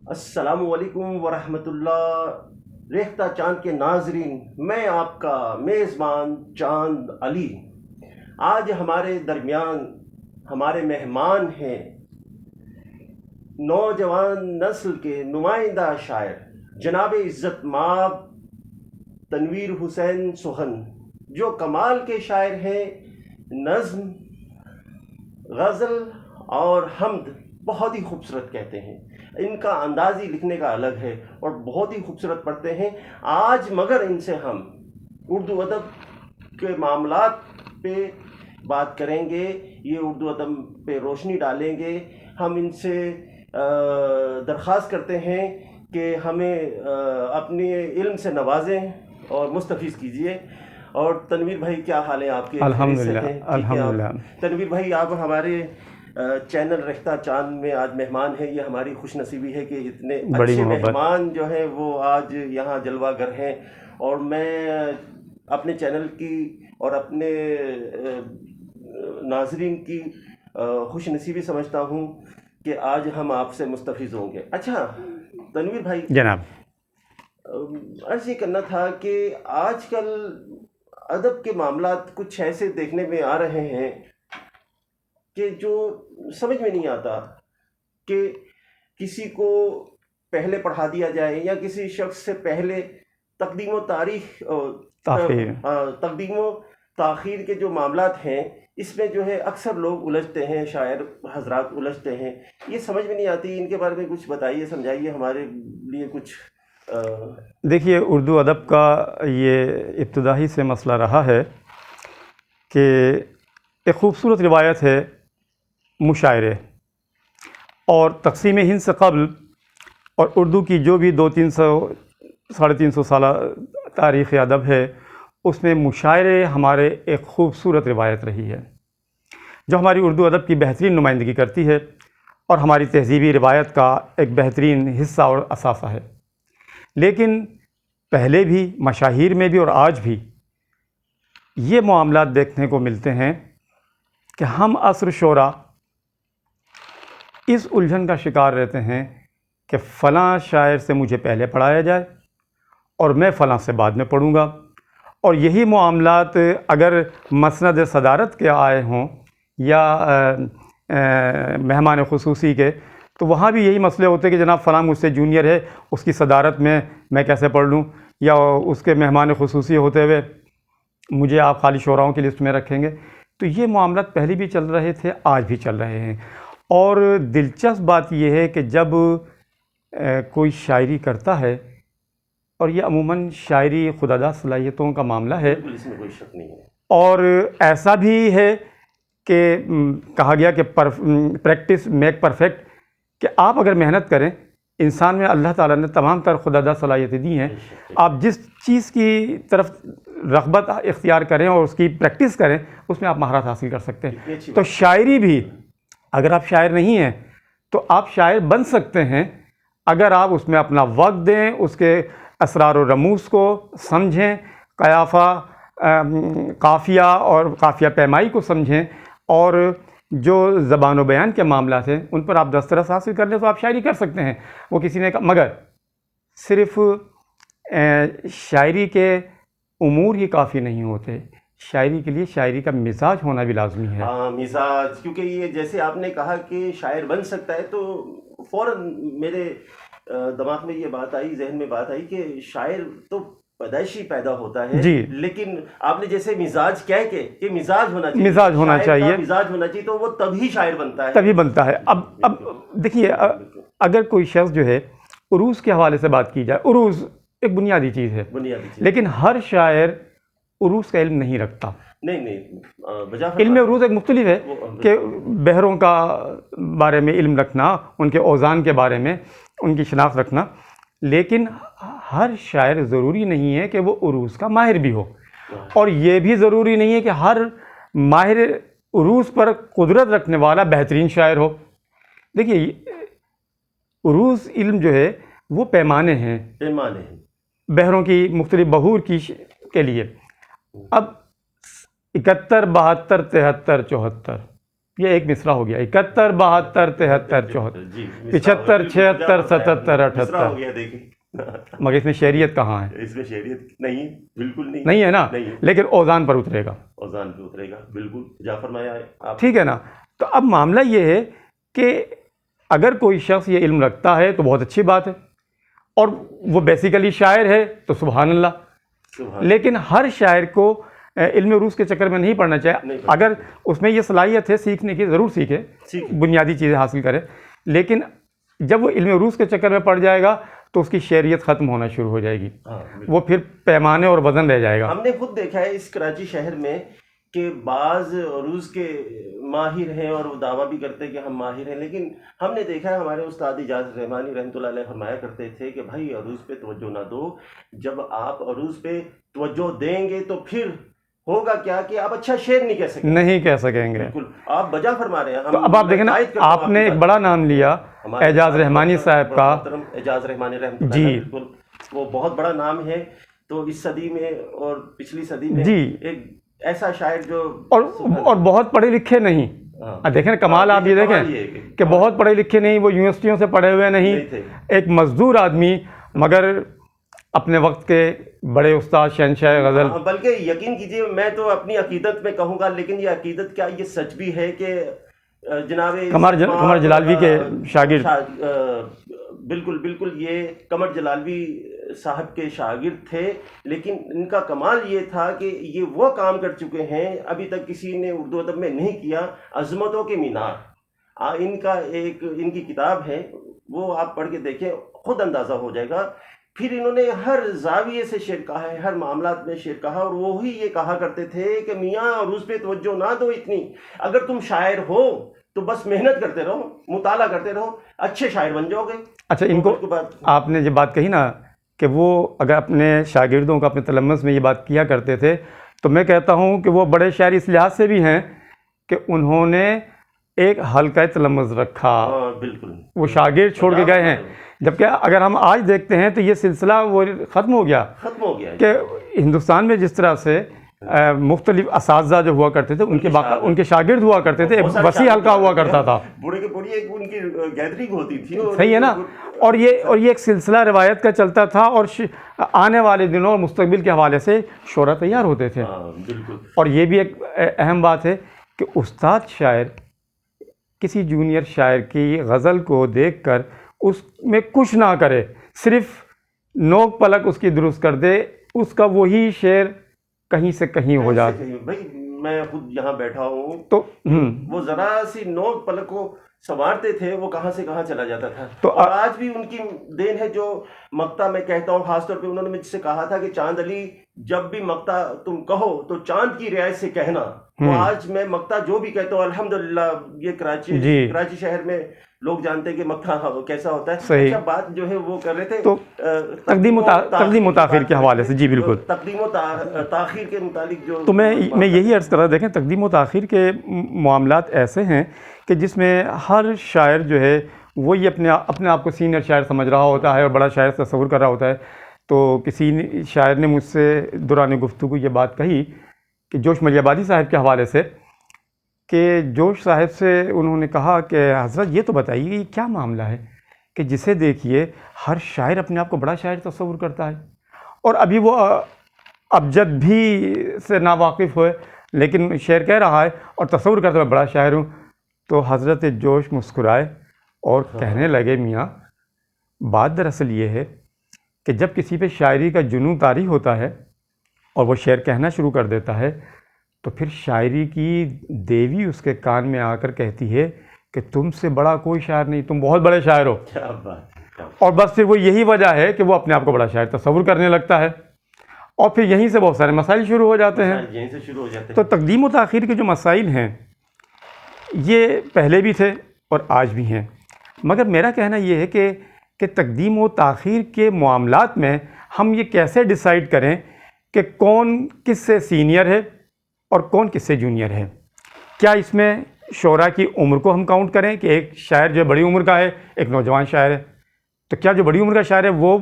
السلام علیکم ورحمۃ اللہ۔ ریختہ چاند کے ناظرین، میں آپ کا میزبان چاند علی۔ آج ہمارے درمیان ہمارے مہمان ہیں نوجوان نسل کے نمائندہ شاعر جناب عزت مآب تنویر حسین سخن، جو کمال کے شاعر ہیں۔ نظم، غزل اور حمد بہت ہی خوبصورت کہتے ہیں۔ ان کا اندازی لکھنے کا الگ ہے اور بہت ہی خوبصورت پڑھتے ہیں۔ آج مگر ان سے ہم اردو ادب کے معاملات پہ بات کریں گے، یہ اردو ادب پہ روشنی ڈالیں گے۔ ہم ان سے درخواست کرتے ہیں کہ ہمیں اپنے علم سے نوازیں اور مستفیض کیجیے۔ اور تنویر بھائی، کیا حال ہے آپ کے؟ الحمدللہ الحمدللہ۔ تنویر بھائی، آپ ہمارے چینل ریختہ چاند میں آج مہمان ہیں۔ یہ ہماری خوش نصیبی ہے کہ اتنے اچھے مہمان جو ہیں وہ آج یہاں جلوہ گر ہیں، اور میں اپنے چینل کی اور اپنے ناظرین کی خوش نصیبی سمجھتا ہوں کہ آج ہم آپ سے مستفیض ہوں گے۔ اچھا تنویر بھائی جناب، عرض یہ کرنا تھا کہ آج کل ادب کے معاملات کچھ ایسے دیکھنے میں آ رہے ہیں کہ جو سمجھ میں نہیں آتا کہ کسی کو پہلے پڑھا دیا جائے یا کسی شخص سے پہلے تقدیم و تاخیر کے جو معاملات ہیں، اس میں جو ہے اکثر لوگ الجھتے ہیں، شاعر حضرات الجھتے ہیں۔ یہ سمجھ میں نہیں آتی، ان کے بارے میں کچھ بتائیے، سمجھائیے ہمارے لیے کچھ۔ دیکھیے، اردو ادب کا یہ ابتدائی سے مسئلہ رہا ہے کہ ایک خوبصورت روایت ہے مشاعرے، اور تقسیم ہند سے قبل اور اردو کی جو بھی 200-350 سالہ تاریخ ادب ہے، اس میں مشاعرے ہمارے ایک خوبصورت روایت رہی ہے جو ہماری اردو ادب کی بہترین نمائندگی کرتی ہے اور ہماری تہذیبی روایت کا ایک بہترین حصہ اور اثاثہ ہے۔ لیکن پہلے بھی، مشاہیر میں بھی اور آج بھی یہ معاملات دیکھنے کو ملتے ہیں کہ ہم عصر شعراء اس الجھن کا شکار رہتے ہیں کہ فلاں شاعر سے مجھے پہلے پڑھایا جائے اور میں فلاں سے بعد میں پڑھوں گا، اور یہی معاملات اگر مسند صدارت کے آئے ہوں یا مہمان خصوصی کے، تو وہاں بھی یہی مسئلے ہوتے کہ جناب فلاں مجھ سے جونیئر ہے، اس کی صدارت میں کیسے پڑھ لوں، یا اس کے مہمان خصوصی ہوتے ہوئے مجھے آپ خالی شعراؤں کی لسٹ میں رکھیں گے۔ تو یہ معاملات پہلے بھی چل رہے تھے، آج بھی چل رہے ہیں۔ اور دلچسپ بات یہ ہے کہ جب کوئی شاعری کرتا ہے، اور یہ عموماً شاعری خودداد صلاحیتوں کا معاملہ ہے، اس میں کوئی شک نہیں ہے، اور ایسا بھی ہے کہ کہا گیا کہ پریکٹس میک پرفیکٹ، کہ آپ اگر محنت کریں، انسان میں اللہ تعالیٰ نے تمام تر خودداد صلاحیتیں دی ہیں، آپ جس چیز کی طرف رغبت اختیار کریں اور اس کی پریکٹس کریں، اس میں آپ مہارت حاصل کر سکتے ہیں۔ تو شاعری بھی، اگر آپ شاعر نہیں ہیں تو آپ شاعر بن سکتے ہیں اگر آپ اس میں اپنا وقت دیں، اس کے اسرار و رموز کو سمجھیں، قافیہ اور قافیہ پیمائی کو سمجھیں، اور جو زبان و بیان کے معاملات ہیں ان پر آپ دسترس حاصل کر لیں تو آپ شاعری کر سکتے ہیں۔ وہ کسی نے کہا، مگر صرف شاعری کے امور ہی کافی نہیں ہوتے، شاعری کے لیے شاعری کا مزاج ہونا بھی لازمی ہے۔ ہاں، مزاج، کیونکہ یہ جیسے آپ نے کہا کہ شاعر بن سکتا ہے، تو فوراً میرے دماغ میں یہ بات آئی، ذہن میں بات آئی کہ شاعر تو پیدائشی پیدا ہوتا ہے، جی، لیکن آپ نے جیسے مزاج کہہ کے کہ مزاج ہونا چاہیے، مزاج ہونا چاہیے، مزاج ہونا چاہیے، تو وہ تبھی شاعر بنتا ہے، تبھی بنتا ہے۔ اب دیکھیے، اگر کوئی شخص جو ہے عروض کے حوالے سے بات کی جائے، عروض ایک بنیادی چیز ہے، لیکن ہر شاعر عروض کا علم نہیں رکھتا۔ نہیں، علم عروض ایک مختلف ہے کہ بحروں کا بارے میں علم رکھنا، ان کے اوزان کے بارے میں ان کی شناخت رکھنا، لیکن ہر شاعر ضروری نہیں ہے کہ وہ عروض کا ماہر بھی ہو، اور یہ بھی ضروری نہیں ہے کہ ہر ماہر عروض پر قدرت رکھنے والا بہترین شاعر ہو۔ دیکھیے، عروض علم جو ہے وہ پیمانے ہیں بحروں کی مختلف بحور کے لیے۔ اب 71، 72، 73، 74 یہ ایک مصرع ہو گیا، 71 72 73 74 جی 75 76 77 مصرع ہو 78، گیا دیکھیں مگر اس میں شعریت کہاں ہے؟ اس میں شعریت نہیں، بالکل نہیں، نہیں ہے نا، نہیں، لیکن اوزان پر اترے گا، اوزان پہ اترے گا، بالکل جا فرمایا آپ. ٹھیک ہے نا. تو اب معاملہ یہ ہے کہ اگر کوئی شخص یہ علم رکھتا ہے تو بہت اچھی بات ہے، اور وہ بیسیکلی شاعر ہے تو سبحان اللہ. سبحان لیکن ہر شاعر کو علم عروض کے چکر میں نہیں پڑنا چاہیے. نہیں پڑھنا اگر اس میں یہ صلاحیت ہے سیکھنے کی، ضرور سیکھے، ٹھیک. بنیادی چیزیں حاصل کرے، لیکن جب وہ علم عروض کے چکر میں پڑ جائے گا تو اس کی شعریت ختم ہونا شروع ہو جائے گی، ہاں وہ پھر پیمانے اور وزن رہ جائے گا. ہم نے خود دیکھا ہے اس کراچی شہر میں کہ بعض عروض کے ماہر ہیں اور وہ دعویٰ بھی کرتے ہیں کہ ہم ماہر ہیں، لیکن ہم نے دیکھا ہے ہمارے استاد اجاز رحمانی رحمۃ اللہ علیہ فرمایا کرتے تھے کہ بھائی عروض پہ توجہ نہ دو، جب آپ عروض پہ توجہ دیں گے تو پھر ہوگا کیا کہ آپ اچھا شعر نہیں کہہ سکیں. نہیں کہہ سکیں گے. بالکل آپ بجا فرما رہے ہیں. تو اب آپ دیکھیں نا، آپ نے ایک بڑا نام لیا اعجاز رحمانی صاحب کا. محترم اعجاز رحمانی رحمۃ اللہ جی. علیہ، بالکل وہ بہت بڑا نام ہے. تو اس صدی میں اور پچھلی صدی میں جی. ایک ایسا شاعر جو اور بہت پڑھے لکھے نہیں. دیکھیں کمال، آپ یہ دیکھیں کہ بہت پڑھے لکھے نہیں، وہ یونیورسٹیوں سے پڑھے ہوئے نہیں، ایک مزدور آدمی، مگر اپنے وقت کے بڑے استاد شہنشاہ غزل. بلکہ یقین کیجیے میں تو اپنی عقیدت میں کہوں گا، لیکن یہ عقیدت کیا، یہ سچ بھی ہے کہ جناب قمر جلالوی کے شاگرد، بالکل بالکل یہ قمر جلالوی صاحب کے شاگرد تھے، لیکن ان کا کمال یہ تھا کہ یہ وہ کام کر چکے ہیں ابھی تک کسی نے اردو ادب میں نہیں کیا. عظمتوں کے مینار ان کا ایک ان کی کتاب ہے، وہ آپ پڑھ کے دیکھیں خود اندازہ ہو جائے گا. پھر انہوں نے ہر زاویے سے شعر کہا ہے، ہر معاملات میں شعر کہا، اور وہی یہ کہا کرتے تھے کہ میاں عروض پہ توجہ نہ دو اتنی، اگر تم شاعر ہو تو بس محنت کرتے رہو، مطالعہ کرتے رہو، اچھے شاعر بن جاؤ گے. اچھا، ان کو آپ نے یہ بات کہی نا کہ وہ اگر اپنے شاگردوں کو اپنے تلمذ میں یہ بات کیا کرتے تھے، تو میں کہتا ہوں کہ وہ بڑے شاعر اس لحاظ سے بھی ہیں کہ انہوں نے ایک حلقہ تلمذ رکھا. بالکل وہ شاگرد چھوڑ کے گئے ہیں، جبکہ اگر ہم آج دیکھتے ہیں تو یہ سلسلہ وہ ختم ہو گیا کہ ہندوستان میں جس طرح سے مختلف اساتذہ جو ہوا کرتے تھے ان کے شاگرد ہوا کرتے تھے، ایک وسیع حلقہ ہوا کرتا تھا. بڑے کے بڑی ایک ان کی گیدرنگ ہوتی تھی. صحیح ہے نا. اور یہ ایک سلسلہ روایت کا چلتا تھا، اور آنے والے دنوں اور مستقبل کے حوالے سے شعرا تیار ہوتے تھے. اور یہ بھی ایک اہم بات ہے کہ استاد شاعر کسی جونیئر شاعر کی غزل کو دیکھ کر اس میں کچھ نہ کرے، صرف نوک پلک اس کی درست کر دے، اس کا وہی شعر کہیں سے کہیں ہو جاتا. بھائی میں خود یہاں بیٹھا ہوں تو وہ ذرا سی نوک پلک کو سنوارتے تھے، وہ کہاں سے کہاں چلا جاتا تھا. تو اور آج بھی ان کی دین ہے جو مقطع میں کہتا ہوں، خاص طور پہ انہوں نے مجھ سے کہا تھا کہ چاند علی جب بھی مقطع تم کہو تو چاند کی رعایت سے کہنا. تو آج میں مقطع جو بھی کہتا ہوں الحمدللہ یہ کراچی شہر میں لوگ جانتے ہیں کہ مقطع کیسا ہوتا ہے. اچھا بات جو ہے وہ کر رہے تھے تو تقدیم و تاخیر کے حوالے سے. جی بالکل، تقدیم و تاخیر کے متعلق جو تو میں یہی عرض کر رہا، دیکھیں تقدیم و تاخیر کے معاملات ایسے ہیں کہ جس میں ہر شاعر جو ہے وہ یہ اپنے آپ کو سینئر شاعر سمجھ رہا ہوتا ہے اور بڑا شاعر تصور کر رہا ہوتا ہے. تو کسی شاعر نے مجھ سے دوران گفتگو یہ بات کہی کہ جوش ملیح آبادی صاحب کے حوالے سے، کہ جوش صاحب سے انہوں نے کہا کہ حضرت یہ تو بتائیے یہ کیا معاملہ ہے کہ جسے دیکھیے ہر شاعر اپنے آپ کو بڑا شاعر تصور کرتا ہے، اور ابھی وہ ابجد بھی سے ناواقف ہوئے لیکن شعر کہہ رہا ہے اور تصور کرتا ہے بڑا شاعر ہوں. تو حضرت جوش مسکرائے اور کہنے لگے میاں بات دراصل یہ ہے کہ جب کسی پہ شاعری کا جنون طاری ہوتا ہے اور وہ شعر کہنا شروع کر دیتا ہے تو پھر شاعری کی دیوی اس کے کان میں آ کر کہتی ہے کہ تم سے بڑا کوئی شاعر نہیں، تم بہت بڑے شاعر ہو. اور بس پھر وہ یہی وجہ ہے کہ وہ اپنے آپ کو بڑا شاعر تصور کرنے لگتا ہے، اور پھر یہیں سے بہت سارے مسائل شروع ہو جاتے ہیں. تو تقدیم و تاخیر کے جو مسائل ہیں یہ پہلے بھی تھے اور آج بھی ہیں، مگر میرا کہنا یہ ہے کہ تقدیم و تاخیر کے معاملات میں ہم یہ کیسے ڈیسائیڈ کریں کہ کون کس سے سینئر ہے اور کون کس سے جونیئر ہے. کیا اس میں شعراء کی عمر کو ہم کاؤنٹ کریں کہ ایک شاعر جو بڑی عمر کا ہے ایک نوجوان شاعر ہے، تو کیا جو بڑی عمر کا شاعر ہے وہ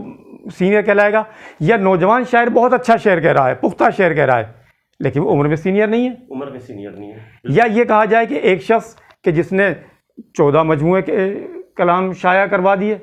سینئر کہلائے گا، یا نوجوان شاعر بہت اچھا شعر کہہ رہا ہے، پختہ شعر کہہ رہا ہے لیکن وہ عمر میں سینئر نہیں ہے؟ عمر میں سینئر نہیں ہے. یا یہ کہا جائے کہ ایک شخص کہ جس نے 14 مجموعے کے کلام شائع کروا دیے،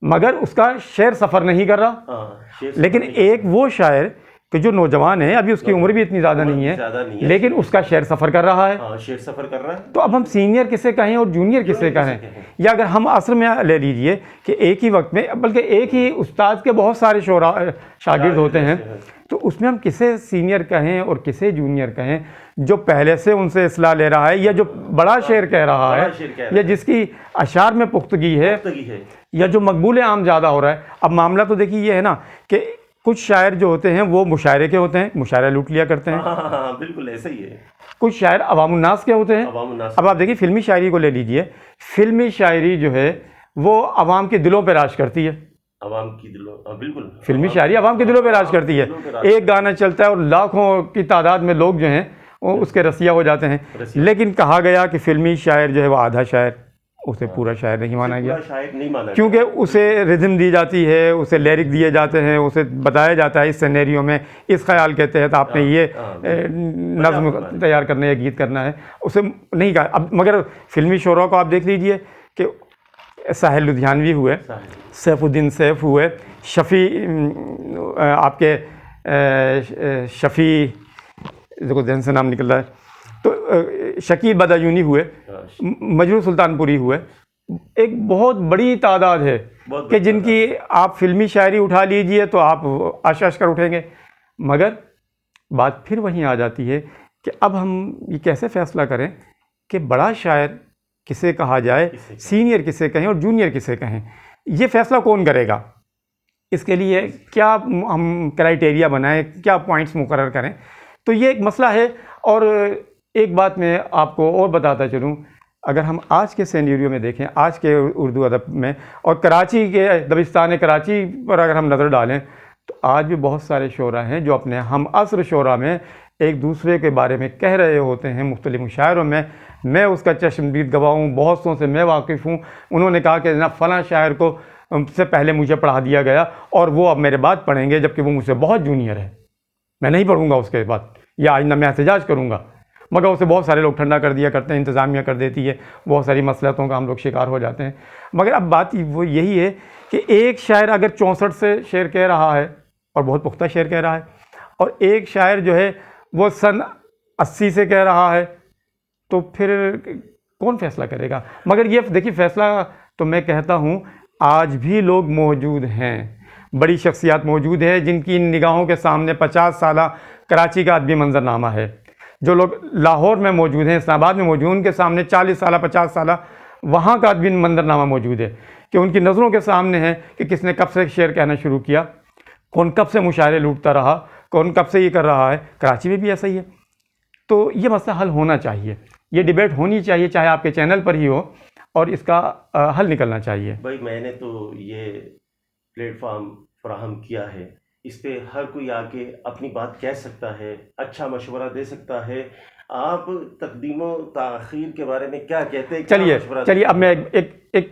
مگر اس کا شعر سفر نہیں کر رہا. لیکن ایک وہ شاعر کہ جو نوجوان ہے، ابھی اس کی عمر بھی اتنی زیادہ نہیں ہے، لیکن اس کا شعر سفر کر رہا ہے. شعر سفر کر رہا ہے. تو اب ہم سینئر کسے کہیں اور جونیئر کسے کہیں؟ یا اگر ہم عصر میں لے لیجئے کہ ایک ہی وقت میں، بلکہ ایک ہی استاد کے بہت سارے شاگرد ہوتے ہیں، تو اس میں ہم کسے سینئر کہیں اور کسے جونیئر کہیں؟ جو پہلے سے ان سے اصلاح لے رہا ہے، یا جو بڑا شعر کہہ رہا ہے، یا جس کی اشعار میں پختگی ہے، یا جو مقبول عام زیادہ ہو رہا ہے. اب معاملہ تو دیکھیے یہ ہے نا کہ کچھ شاعر جو ہوتے ہیں وہ مشاعرے کے ہوتے ہیں، مشاعرہ لوٹ لیا کرتے ہیں. بالکل ایسا ہی ہے. کچھ شاعر عوام الناس کے ہوتے ہیں. اب آپ دیکھیے فلمی شاعری کو لے لیجئے، فلمی شاعری جو ہے وہ عوام کے دلوں پہ راج کرتی ہے. عوام کی دلوں، بالکل فلمی شاعری عوام کے دلوں پہ راج کرتی ہے. ایک گانا چلتا ہے اور لاکھوں کی تعداد میں لوگ جو ہیں وہ اس کے رسیہ ہو جاتے ہیں. لیکن کہا گیا کہ فلمی شاعر جو ہے وہ آدھا شاعر، اسے پورا شاعر نہیں مانا گیا، کیونکہ اسے ردھم دی جاتی ہے، اسے لیرک دیے جاتے ہیں، اسے بتایا جاتا ہے اس سینیریو میں اس خیال کے تحت آپ نے یہ نظم تیار کرنا ہے یا گیت کرنا ہے، اسے نہیں کہا. اب مگر فلمی شعراء کو آپ دیکھ لیجئے کہ ساحل لدھیانوی ہوئے، سیف الدین سیف ہوئے، شفیع آپ کے شفیع دیکھو ذہن سے نام نکل رہا ہے، تو شکیل بدایونی ہوئے، مجروح سلطان پوری ہوئے. ایک بہت بڑی تعداد ہے کہ جن کی آپ فلمی شاعری اٹھا لیجئے تو آپ اش اش کر اٹھیں گے. مگر بات پھر وہیں آ جاتی ہے کہ اب ہم یہ کیسے فیصلہ کریں کہ بڑا شاعر کسے کہا جائے، سینئر کسے کہیں اور جونیئر کسے کہیں؟ یہ فیصلہ کون کرے گا؟ اس کے لیے کیا ہم کرائیٹیریا بنائیں، کیا پوائنٹس مقرر کریں؟ تو یہ ایک مسئلہ ہے. اور ایک بات میں آپ کو اور بتاتا چلوں، اگر ہم آج کے سینیریو میں دیکھیں، آج کے اردو ادب میں، اور کراچی کے دبستان کراچی پر اگر ہم نظر ڈالیں، تو آج بھی بہت سارے شعراء ہیں جو اپنے ہم عصر شعراء میں ایک دوسرے کے بارے میں کہہ رہے ہوتے ہیں مختلف مشاعروں میں. میں اس کا چشمدید گواہ ہوں، بہت سوں سے میں واقف ہوں. انہوں نے کہا کہ جناب فلاں شاعر کو سے پہلے مجھے پڑھا دیا گیا اور وہ اب میرے بعد پڑھیں گے، جبکہ وہ مجھ سے بہت جونیئر ہے، میں نہیں پڑھوں گا اس کے بعد، یا آئندہ میں احتجاج کروں گا. مگر اسے بہت سارے لوگ ٹھنڈا کر دیا کرتے ہیں، انتظامیہ کر دیتی ہے، بہت ساری مصلحتوں کا ہم لوگ شکار ہو جاتے ہیں. مگر اب بات وہ یہی ہے کہ ایک شاعر اگر 64 سے شعر کہہ رہا ہے اور بہت پختہ شعر کہہ رہا ہے، اور ایک شاعر جو ہے وہ سن 80 سے کہہ رہا ہے، تو پھر کون فیصلہ کرے گا؟ مگر یہ دیکھیے فیصلہ تو میں کہتا ہوں آج بھی لوگ موجود ہیں، بڑی شخصیات موجود ہیں جن کی نگاہوں کے سامنے 50 سالہ کراچی کا ادبی منظر نامہ ہے. جو لوگ لاہور میں موجود ہیں، اسلام آباد میں موجود ہیں، ان کے سامنے 40 سالہ 50 سالہ وہاں کا ادبی منظر نامہ موجود ہے کہ ان کی نظروں کے سامنے ہے کہ کس نے کب سے شعر کہنا شروع کیا، کون کب سے مشاعرے لوٹتا رہا، کون کب سے یہ کر رہا ہے. کراچی میں بھی ایسا ہی ہے. تو یہ مسئلہ حل ہونا چاہیے، یہ ڈیبیٹ ہونی چاہیے، چاہے آپ کے چینل پر ہی ہو، اور اس کا حل نکلنا چاہیے. بھائی میں نے تو یہ پلیٹ فارم فراہم کیا ہے، اس پہ ہر کوئی آ کے اپنی بات کہہ سکتا ہے، اچھا مشورہ دے سکتا ہے. آپ تقدیم و تاخیر کے بارے میں کیا کہتے ہیں؟ چلیے اب میں ایک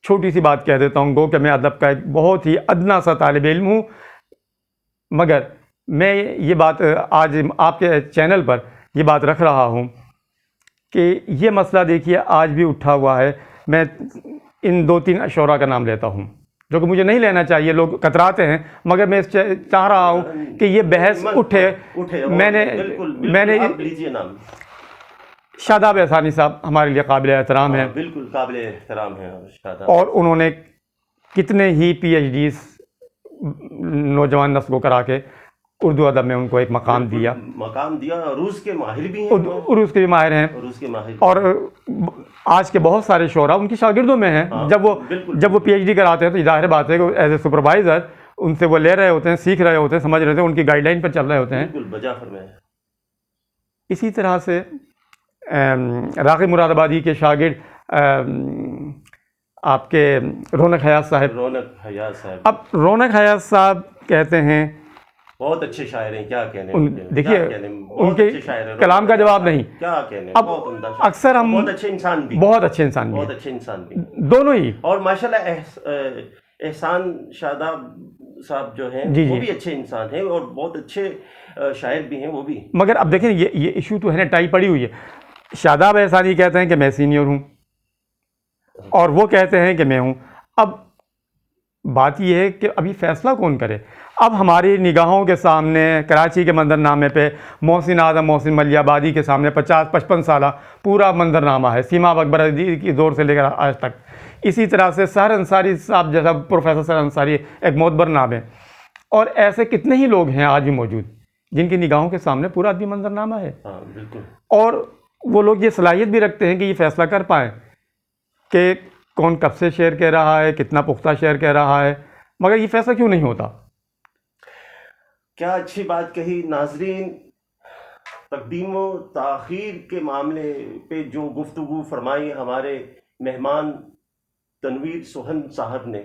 چھوٹی سی بات کہہ دیتا ہوں. گو کہ میں ادب کا ایک بہت ہی ادنا سا طالب علم ہوں، مگر میں یہ بات آج آپ کے چینل پر یہ بات رکھ رہا ہوں کہ یہ مسئلہ دیکھیے آج بھی اٹھا ہوا ہے. میں ان 2-3 شعراء کا نام لیتا ہوں جو کہ مجھے نہیں لینا چاہیے، لوگ کتراتے ہیں، مگر میں چاہ رہا ہوں کہ یہ بحث اٹھے. میں نے شاداب احسانی صاحب ہمارے لیے قابل احترام ہیں، بالکل قابل احترام ہیں شاداب، اور انہوں نے کتنے ہی PhDs نوجوان نسل کو کرا کے اردو ادب میں ان کو ایک مقام دیا. عروض کے ماہر بھی ہیں، عروض کے بھی ماہر ہیں، اور آج کے بہت سارے شعراء ان کی شاگردوں میں ہیں. جب وہ PhD کراتے ہیں تو ظاہر بات ہے کہ ایز اے سپروائزر ان سے وہ لے رہے ہوتے ہیں، سیکھ رہے ہوتے ہیں، سمجھ رہے ہوتے ہیں، ان کی گائیڈ لائن پر چل رہے ہوتے ہیں. اسی طرح سے راغب مراد آبادی کے شاگرد آپ کے رونق حیات صاحب. اب رونق حیات صاحب کہتے ہیں بہت اچھے شاعر ہیں، کیا کہنے. دیکھیے ان کے کلام کا جواب نہیں، کیا کہنے. اب اکثر ہم بہت اچھے انسان بھی، بہت اچھے انسان بھی دونوں ہی. اور ماشاءاللہ احسان شاداب صاحب جو ہیں وہ بھی اچھے انسان ہیں اور بہت اچھے شاعر بھی ہیں وہ بھی. مگر اب دیکھیں یہ ایشو تو ہے نا، ٹائی پڑی ہوئی ہے. شاداب احسانی کہتے ہیں کہ میں سینئر ہوں اور وہ کہتے ہیں کہ میں ہوں. اب بات یہ ہے کہ ابھی فیصلہ کون کرے؟ اب ہماری نگاہوں کے سامنے کراچی کے منظرنامے پہ محسن اعظم محسن ملیح آبادی کے سامنے 50-55 سالہ پورا منظرنامہ ہے، سیما اکبر عزیز کی دور سے لے کر آج تک. اسی طرح سے سحر انصاری صاحب جیسا پروفیسر سحر انصاری ایک معتبر نام ہے، اور ایسے کتنے ہی لوگ ہیں آج بھی موجود جن کی نگاہوں کے سامنے پورا ادبی منظرنامہ ہے. ہاں بالکل. اور وہ لوگ یہ صلاحیت بھی رکھتے ہیں کہ یہ فیصلہ کر پائیں کہ کون کب سے شعر کہہ رہا ہے، کتنا پختہ شعر کہہ رہا ہے، مگر یہ فیصلہ کیوں نہیں ہوتا؟ کیا اچھی بات کہی. ناظرین، تقدیم و تاخیر کے معاملے پہ جو گفتگو فرمائی ہمارے مہمان تنویر سوہن صاحب نے،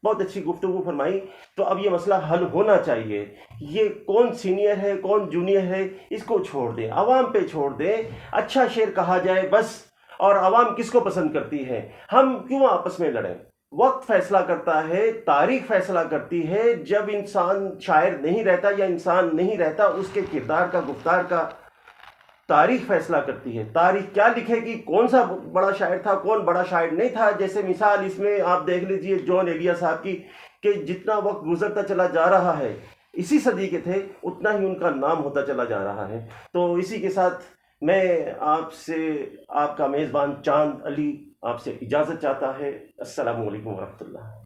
بہت اچھی گفتگو فرمائی. تو اب یہ مسئلہ حل ہونا چاہیے. یہ کون سینئر ہے کون جونیئر ہے اس کو چھوڑ دیں، عوام پہ چھوڑ دیں. اچھا شعر کہا جائے بس. اور عوام کس کو پسند کرتی ہے؟ ہم کیوں آپس میں لڑیں؟ وقت فیصلہ کرتا ہے، تاریخ فیصلہ کرتی ہے. جب انسان شاعر نہیں رہتا یا انسان نہیں رہتا، اس کے کردار کا گفتار کا تاریخ فیصلہ کرتی ہے. تاریخ کیا لکھے گی کون سا بڑا شاعر تھا کون بڑا شاعر نہیں تھا. جیسے مثال اس میں آپ دیکھ لیجئے جون ایلیا صاحب کی، کہ جتنا وقت گزرتا چلا جا رہا ہے، اسی صدی کے تھے، اتنا ہی ان کا نام ہوتا چلا جا رہا ہے. تو اسی کے ساتھ میں آپ سے، آپ کا میزبان چاند علی آپ سے اجازت چاہتا ہے. السلام علیکم ورحمۃ اللہ.